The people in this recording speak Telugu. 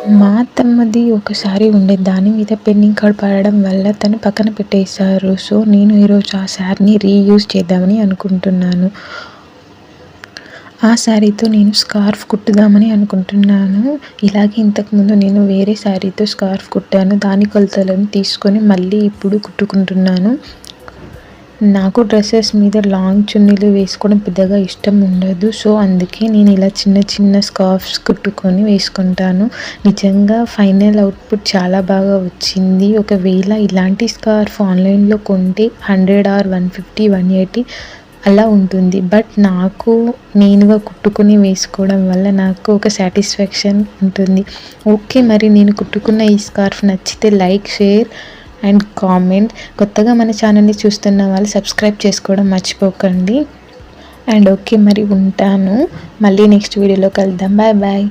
మా అత్తమ్మది ఒక శారీ ఉండే. దాని మీద పెండింగ్ కార్డ్ పడడం వల్ల తను పక్కన పెట్టేశారు. సో, నేను ఈరోజు ఆ శారీని రీయూజ్ చేద్దామని అనుకుంటున్నాను. ఆ శారీతో నేను స్కార్ఫ్ కుట్టుదామని అనుకుంటున్నాను. ఇలాగే ఇంతకుముందు నేను వేరే శారీతో స్కార్ఫ్ కుట్టాను. దాని కొలతలను తీసుకొని మళ్ళీ ఇప్పుడు కుట్టుకుంటున్నాను. నాకు డ్రెస్సెస్ మీద లాంగ్ చున్నీలు వేసుకోవడం పెద్దగా ఇష్టం ఉండదు. సో, అందుకే నేను ఇలా చిన్న చిన్న స్కార్ఫ్స్ కుట్టుకొని వేసుకుంటాను. నిజంగా ఫైనల్ అవుట్‌పుట్ చాలా బాగా వచ్చింది. ఒకవేళ ఇలాంటి స్కార్ఫ్ ఆన్‌లైన్‌లో కొంటే 100 ఆర్ 150, 180 అలా ఉంటుంది. బట్ నాకు నేనుగా కుట్టుకొని వేసుకోవడం వల్ల నాకు ఒక సాటిస్ఫాక్షన్ ఉంటుంది. ఓకే, మరి నేను కుట్టుకున్న ఈ స్కార్ఫ్ నచ్చితే లైక్, షేర్ అండ్ కామెంట్. కొత్తగా మన ఛానల్ని చూస్తున్న వాళ్ళు సబ్స్క్రైబ్ చేసుకోవడం మర్చిపోకండి. అండ్ ఓకే, మరి ఉంటాను. మళ్ళీ నెక్స్ట్ వీడియోలో కలుద్దాం. Bye bye.